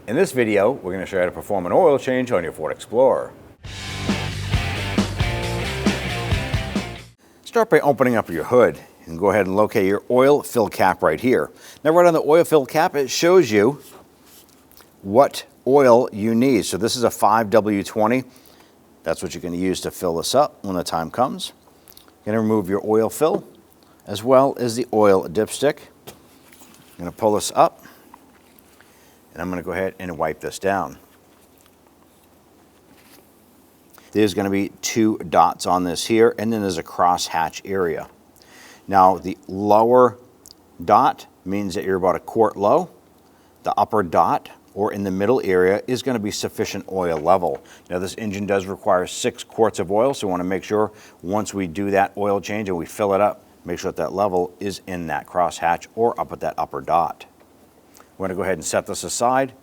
In this video, we're going to show you how to perform an oil change on your Ford Explorer. Start by opening up your hood and go ahead and locate your oil fill cap right here. Now right on the oil fill cap, it shows you what oil you need. So this is a 5W20. That's what you're going to use to fill this up when the time comes. You're going to remove your oil fill as well as the oil dipstick. I'm going to pull this up and I'm going to go ahead and wipe this down. There's going to be 2 dots on this here, and then there's a cross hatch area. Now the lower dot means that you're about a quart low. The upper dot or in the middle area is going to be sufficient oil level. Now this engine does require 6 quarts of oil, so we want to make sure once we do that oil change and we fill it up, make sure that that level is in that cross hatch or up at that upper dot. We're going to go ahead and set this aside.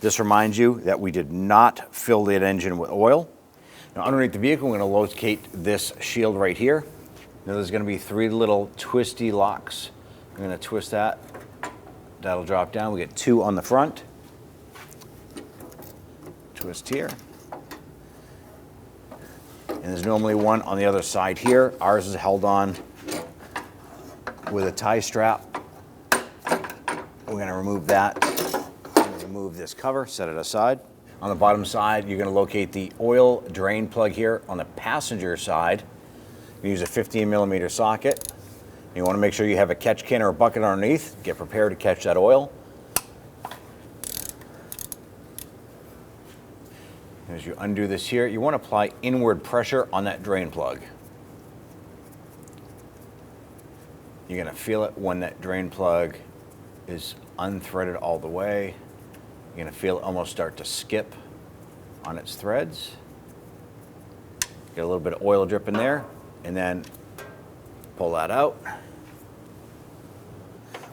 This reminds you that we did not fill that engine with oil. Now underneath the vehicle, we're going to locate this shield right here. Now there's going to be 3 little twisty locks. I'm going to twist that. That'll drop down. We get 2 on the front. Twist here. And there's normally 1 on the other side here. Ours is held on with a tie strap. We're going to remove that. Remove this cover, set it aside. On the bottom side, you're going to locate the oil drain plug here. On the passenger side, you use a 15mm socket. You want to make sure you have a catch can or a bucket underneath. Get prepared to catch that oil. As you undo this here, you want to apply inward pressure on that drain plug. You're going to feel it when that drain plug is unthreaded all the way. You're going to feel it almost start to skip on its threads. Get a little bit of oil drip in there, and then pull that out.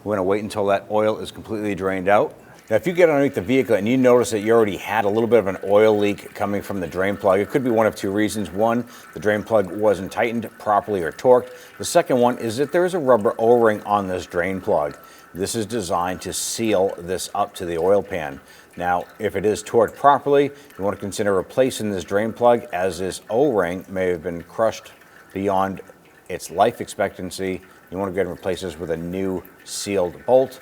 We're going to wait until that oil is completely drained out. Now, if you get underneath the vehicle and you notice that you already had a little bit of an oil leak coming from the drain plug, it could be one of 2 reasons. One, the drain plug wasn't tightened properly or torqued. The second one is that there is a rubber O-ring on this drain plug. This is designed to seal this up to the oil pan. Now, if it is torqued properly, you want to consider replacing this drain plug, as this O-ring may have been crushed beyond its life expectancy. You want to go ahead and replace this with a new sealed bolt.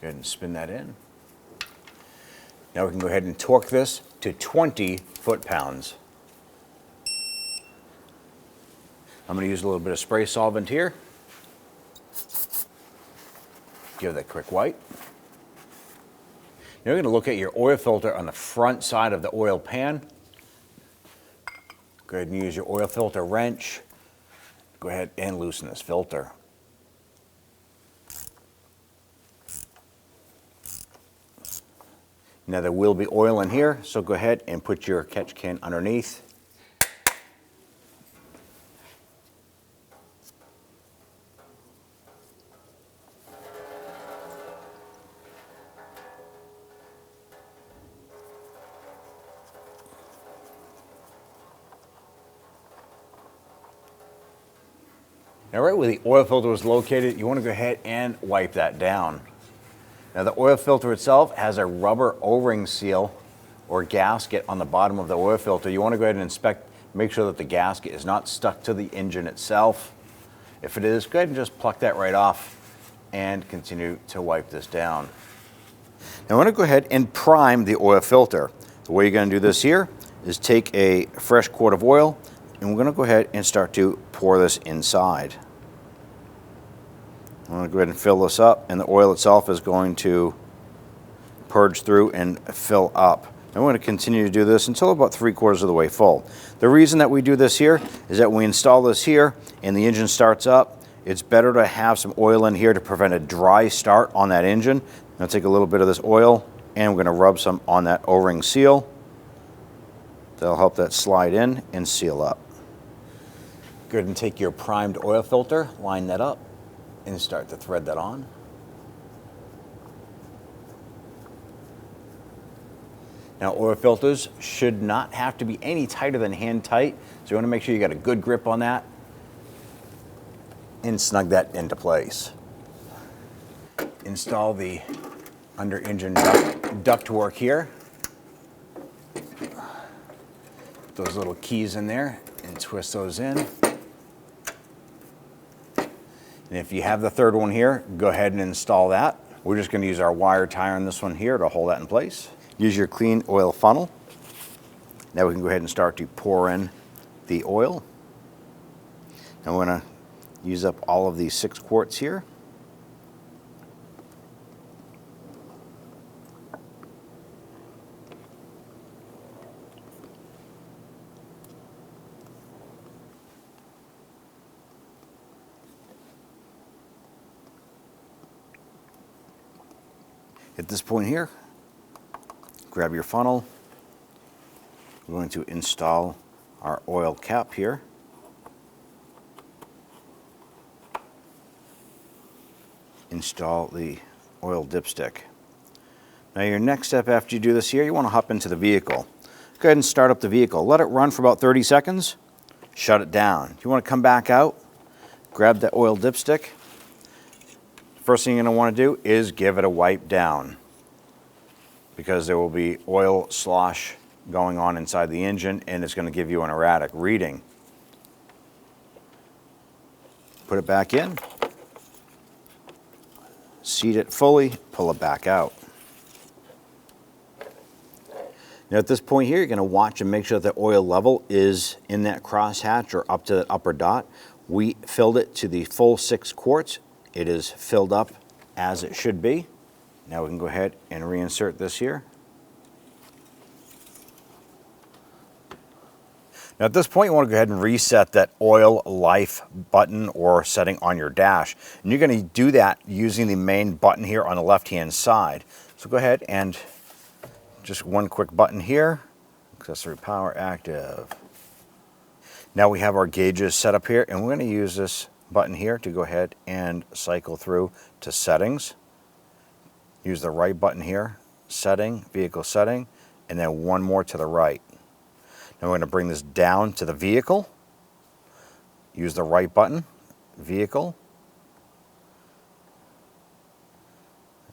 Go ahead and spin that in. Now we can go ahead and torque this to 20 foot-pounds. I'm going to use a little bit of spray solvent here. Give that a quick wipe. Now you're going to look at your oil filter on the front side of the oil pan. Go ahead and use your oil filter wrench. Go ahead and loosen this filter. Now there will be oil in here, so go ahead and put your catch can underneath. Now right where the oil filter was located, you want to go ahead and wipe that down. Now the oil filter itself has a rubber O-ring seal or gasket on the bottom of the oil filter. You want to go ahead and inspect, make sure that the gasket is not stuck to the engine itself. If it is, go ahead and just pluck that right off and continue to wipe this down. Now I want to go ahead and prime the oil filter. The way you're going to do this here is take a fresh quart of oil, and we're going to go ahead and start to pour this inside. I'm going to go ahead and fill this up, and the oil itself is going to purge through and fill up. And we're going to continue to do this until about 3/4 of the way full. The reason that we do this here is that when we install this here and the engine starts up, it's better to have some oil in here to prevent a dry start on that engine. I'm going to take a little bit of this oil, and we're going to rub some on that O-ring seal. That'll help that slide in and seal up. Go ahead and take your primed oil filter, line that up, and start to thread that on. Now oil filters should not have to be any tighter than hand tight, so you want to make sure you got a good grip on that and snug that into place. install the under engine duct work here. Those little keys in there and twist those in. And if you have the third one here, go ahead and install that. We're just going to use our wire tie on this one here to hold that in place. Use your clean oil funnel. Now we can go ahead and start to pour in the oil. And we're going to use up all of these 6 quarts here. At this point here, grab your funnel. We're going to install our oil cap here. Install the oil dipstick. Now your next step after you do this here, you want to hop into the vehicle. Go ahead and start up the vehicle. Let it run for about 30 seconds. Shut it down. You want to come back out, grab the oil dipstick. First thing you're going to want to do is give it a wipe down, because there will be oil slosh going on inside the engine and it's going to give you an erratic reading. Put it back in, seat it fully, pull it back out. Now at this point here, you're going to watch and make sure that the oil level is in that crosshatch or up to that upper dot. We filled it to the full 6 quarts. It is filled up as it should be. Now we can go ahead and reinsert this here. Now at this point, you want to go ahead and reset that oil life button or setting on your dash. And you're going to do that using the main button here on the left-hand side. So go ahead and just one quick button here, accessory power active. Now we have our gauges set up here, and we're going to use this button here to go ahead and cycle through to settings. Use the right button here, setting, vehicle setting, and then one more to the right. Now we're going to bring this down to the vehicle. Use the right button, vehicle.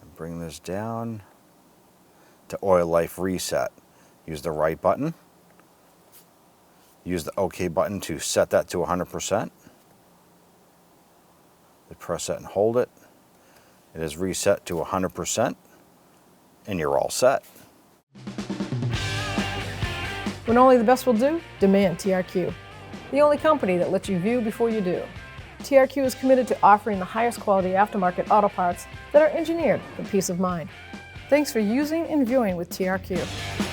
And bring this down to oil life reset. Use the right button. Use the OK button to set that to 100%. Press that and hold it. It is reset to 100%, and you're all set. When only the best will do, demand TRQ. The only company that lets you view before you do. TRQ is committed to offering the highest quality aftermarket auto parts that are engineered for peace of mind. Thanks for using and viewing with TRQ.